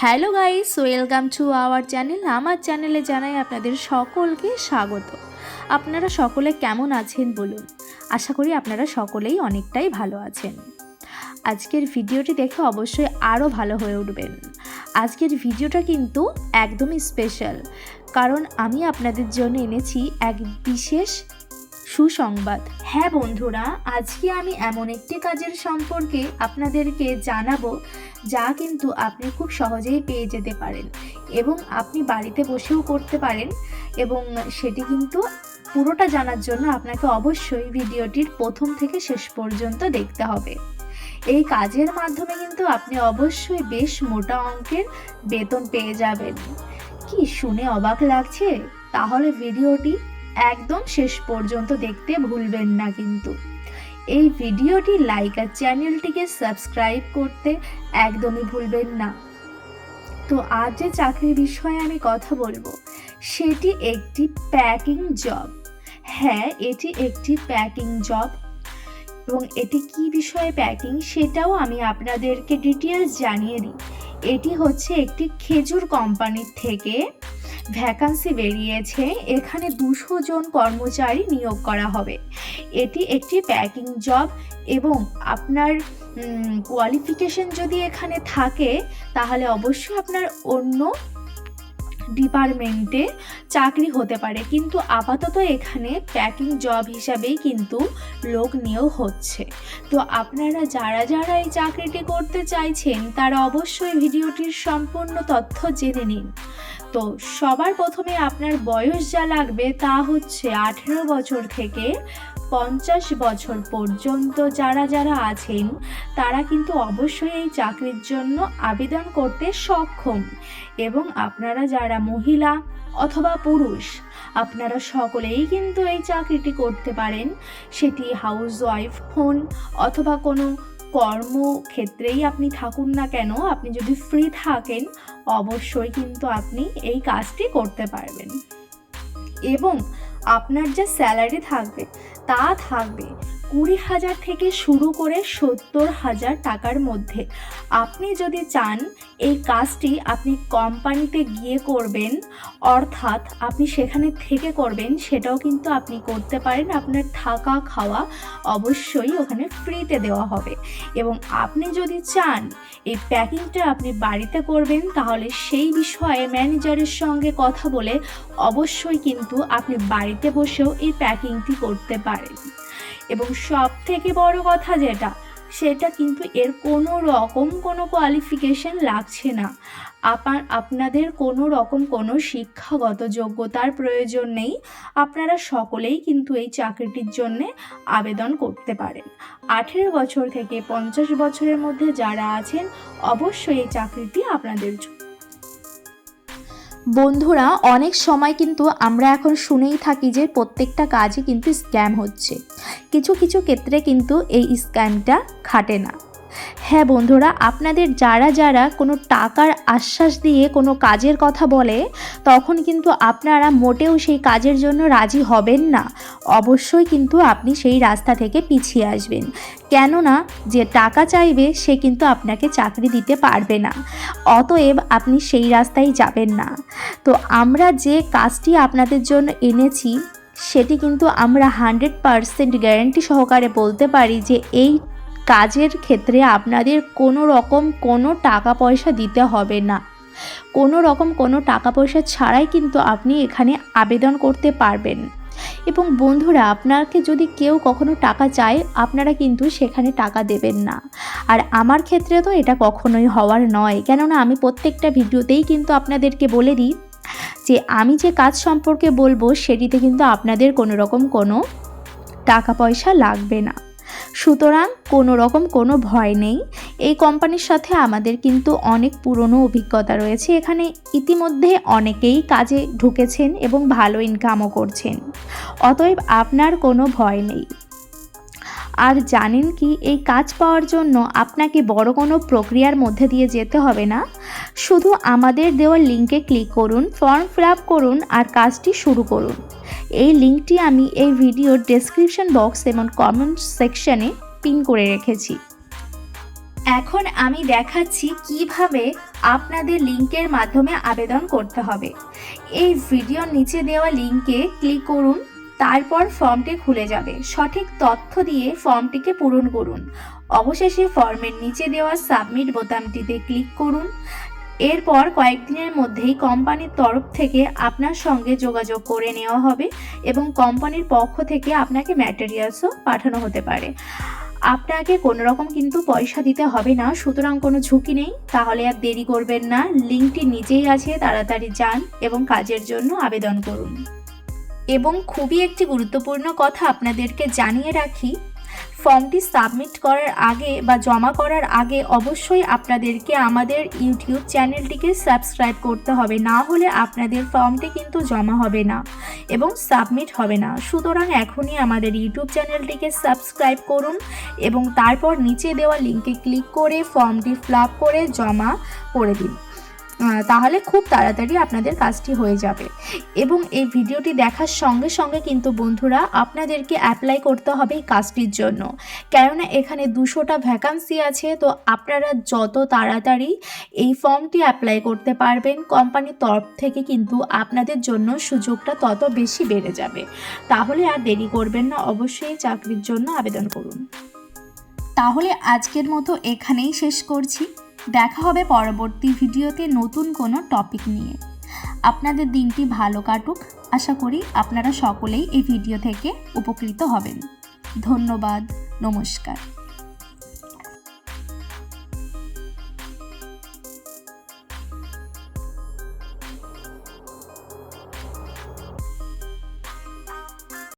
Hello guys, welcome to our channel. আমার চ্যানেলে জানাই আপনাদের সকলকে স্বাগত। আপনারা সকলে কেমন আছেন বলুন। আশা করি আপনারা সকলেই অনেকটাই ভালো আছেন। আজকের ভিডিওটি দেখে অবশ্যই আরও ভালো হয়ে উঠবেন। আজকের ভিডিওটা কিন্তু একদমই স্পেশাল, কারণ আমি আপনাদের জন্য এনেছি এক বিশেষ সুসংবাদ। হ্যাঁ বন্ধুরা, আজকে আমি এমন একটি কাজের সম্পর্কে আপনাদেরকে জানাবো যা কিন্তু আপনি খুব সহজেই পেয়ে যেতে পারেন এবং আপনি বাড়িতে বসেও করতে পারেন। এবং সেটি কিন্তু পুরোটা জানার জন্য আপনাকে অবশ্যই ভিডিওটির প্রথম থেকে শেষ পর্যন্ত দেখতে হবে। এই কাজের মাধ্যমে কিন্তু আপনি অবশ্যই বেশ মোটা অঙ্কের বেতন পেয়ে যাবেন। কি শুনে অবাক লাগছে? তাহলে ভিডিওটি একদম শেষ পর্যন্ত দেখতে ভুলবেন না। কিন্তু এই ভিডিওটি লাইক আর চ্যানেলটিকে সাবস্ক্রাইব করতে একদমই ভুলবেন না। তো আজ যে চাকরির বিষয়ে আমি কথা বলবো সেটি একটি প্যাকিং জব। হ্যাঁ, এটি একটি প্যাকিং জব এবং এটি কি বিষয়ে প্যাকিং সেটাও আমি আপনাদেরকে ডিটেলস জানিয়ে দিই। এটি হচ্ছে একটি খেজুর কোম্পানির থেকে ভ্যাকান্সি বেরিয়েছে। এখানে 200 জন কর্মচারী নিয়োগ করা হবে। এটি একটি প্যাকিং জব এবং আপনার কোয়ালিফিকেশন যদি এখানে থাকে তাহলে অবশ্যই আপনার অন্য ডিপার্টমেন্টে চাকরি হতে পারে, কিন্তু আপাতত এখানে প্যাকিং জব হিসাবেই কিন্তু লোক নিয়োগ হচ্ছে। তো আপনারা যারা যারা এই চাকরিটি করতে চাইছেন তারা অবশ্যই ভিডিওটির সম্পূর্ণ তথ্য জেনে নিন। তো সবার প্রথমে আপনার বয়স যা লাগবে তা হচ্ছে 18 বছর থেকে 50 বছর পর্যন্ত যারা যারা আছেন তারা কিন্তু অবশ্যই এই চাকরির জন্য আবেদন করতে সক্ষম। এবং আপনারা যারা মহিলা অথবা পুরুষ আপনারা সকলেই কিন্তু এই চাকরিটি করতে পারেন। সেটি হাউসওয়াইফ হন অথবা কোনো কর্মক্ষেত্রেই আপনি থাকুন না কেন, আপনি যদি ফ্রি থাকেন অবশ্যই কিন্তু আপনি এই কাজটি করতে পারবেন। এবং আপনার যে স্যালারি থাকবে তা থাকবে 20,000 থেকে শুরু করে 70,000 টাকার মধ্যে। আপনি যদি চান এই কাজটি আপনি কোম্পানিতে গিয়ে করবেন, অর্থাৎ আপনি সেখানে থেকে করবেন, সেটাও কিন্তু আপনি করতে পারেন। আপনার থাকা খাওয়া অবশ্যই ওখানে ফ্রিতে দেওয়া হবে। এবং আপনি যদি চান এই প্যাকিংটা আপনি বাড়িতে করবেন তাহলে সেই বিষয়ে ম্যানেজারের সঙ্গে কথা বলে অবশ্যই কিন্তু আপনি বাড়িতে বসেও এই প্যাকিংটি করতে পারেন। এবং সব থেকে বড় কথা সেটা কিন্তু এর কোনো রকম কোনো কোয়ালিফিকেশন লাগছে না। আপনাদের কোনো রকম কোনো শিক্ষাগত যোগ্যতার প্রয়োজন নেই। আপনারা সকলেই কিন্তু এই চাকরিটির জন্যে আবেদন করতে পারেন। 18 বছর থেকে 50 বছরের মধ্যে যারা আছেন অবশ্যই এই চাকরিটি আপনাদের জন্য। বন্ধুরা, অনেক সময় কিন্তু আমরা এখন শুনেই থাকি যে প্রত্যেকটা কাজই কিন্তু স্ক্যাম হচ্ছে। কিছু কিছু ক্ষেত্রে কিন্তু এই স্ক্যামটা খাটে না। হ্যাঁ বন্ধুরা, আপনাদের যারা যারা কোনো টাকার আশ্বাস দিয়ে কোনো কাজের কথা বলে তখন কিন্তু আপনারা মোটেও সেই কাজের জন্য রাজি হবেন না। অবশ্যই কিন্তু আপনি সেই রাস্তা থেকে পিছিয়ে আসবেন, কেননা যে টাকা চাইবে সে কিন্তু আপনাকে চাকরি দিতে পারবে না। অতএব আপনি সেই রাস্তায় যাবেন না। তো আমরা যে কাজটি আপনাদের জন্য এনেছি সেটি কিন্তু আমরা 100% গ্যারান্টি সহকারে বলতে পারি যে এই কাজের ক্ষেত্রে আপনাদের কোনো রকম কোনো টাকা পয়সা দিতে হবে না। কোনো রকম কোনো টাকা পয়সা ছাড়াই কিন্তু আপনি এখানে আবেদন করতে পারবেন। এবং বন্ধুরা, আপনাকে যদি কেউ কখনো টাকা চায় আপনারা কিন্তু সেখানে টাকা দেবেন না। আর আমার ক্ষেত্রে তো এটা কখনোই হওয়ার নয়, কেননা আমি প্রত্যেকটা ভিডিওতেই কিন্তু আপনাদেরকে বলে দিই যে আমি যে কাজ সম্পর্কে বলবো সেটিতে কিন্তু আপনাদের কোনো রকম কোনো টাকা পয়সা লাগবে না। সুতরাং কোনো রকম কোনো ভয় নেই। এই কোম্পানির সাথে আমাদের কিন্তু অনেক পুরনো অভিজ্ঞতা রয়েছে। এখানে ইতিমধ্যে অনেকেই কাজে ঢুকেছেন এবং ভালো ইনকামও করছেন। অতএব আপনার কোনো ভয় নেই। আর জানেন কি, এই কাজ পাওয়ার জন্য আপনাকে বড় কোনো প্রক্রিয়ার মধ্যে দিয়ে যেতে হবে না। শুধু আমাদের দেওয়া লিঙ্কে ক্লিক করুন, ফর্ম ফিল আপ করুন আর কাজটি শুরু করুন। এই লিঙ্কটি আমি এই ভিডিওর ডেসক্রিপশন বক্স এবং কমেন্ট সেকশনে পিন করে রেখেছি। এখন আমি দেখাচ্ছি কিভাবে আপনাদের লিংকের মাধ্যমে আবেদন করতে হবে। এই ভিডিওর নিচে দেওয়া লিংকে ক্লিক করুন, তারপর ফর্মটি খুলে যাবে। সঠিক তথ্য দিয়ে ফর্মটিকে পূরণ করুন। অবশেষে ফর্মের নিচে দেওয়া সাবমিট বোতামটিতে ক্লিক করুন। এরপর কয়েকদিনের মধ্যেই কোম্পানির তরফ থেকে আপনার সঙ্গে যোগাযোগ করে নেওয়া হবে এবং কোম্পানির পক্ষ থেকে আপনাকে ম্যাটেরিয়ালসও পাঠানো হতে পারে। আপনাকে কোনো রকম কিন্তু পয়সা দিতে হবে না, সুতরাং কোনো ঝুঁকি নেই। তাহলে আর দেরি করবেন না, লিঙ্কটি নিচেই আছে, তাড়াতাড়ি যান এবং কাজের জন্য আবেদন করুন। এবং খুবই একটি গুরুত্বপূর্ণ কথা আপনাদেরকে জানিয়ে রাখি, ফর্মটি সাবমিট করার আগে বা জমা করার আগে অবশ্যই আপনাদেরকে আমাদের ইউটিউব চ্যানেলটিকে সাবস্ক্রাইব করতে হবে, না হলে আপনাদের ফর্মটি কিন্তু জমা হবে না এবং সাবমিট হবে না। সুতরাং এখনই আমাদের ইউটিউব চ্যানেলটিকে সাবস্ক্রাইব করুন এবং তারপর নিচে দেওয়া লিঙ্কে ক্লিক করে ফর্মটি ফিল আপ করে জমা করে দিন। তাহলে খুব তাড়াতাড়ি আপনাদের কাজটি হয়ে যাবে। এবং এই ভিডিওটি দেখার সঙ্গে সঙ্গে কিন্তু বন্ধুরা আপনাদেরকে অ্যাপ্লাই করতে হবে এই কাজটির জন্য, কেননা এখানে 200টা ভ্যাকান্সি আছে। তো আপনারা যত তাড়াতাড়ি এই ফর্মটি অ্যাপ্লাই করতে পারবেন, কোম্পানির তরফ থেকে কিন্তু আপনাদের জন্য সুযোগটা তত বেশি বেড়ে যাবে। তাহলে আর দেরি করবেন না, অবশ্যই চাকরির জন্য আবেদন করুন। তাহলে আজকের মতো এখানেই শেষ করছি। দেখা হবে পরবর্তী ভিডিওতে নতুন কোনো টপিক নিয়ে। আপনাদের দিনটি ভালো কাটুক। আশা করি আপনারা সকলেই এই ভিডিও থেকে উপকৃত হবেন। ধন্যবাদ। নমস্কার।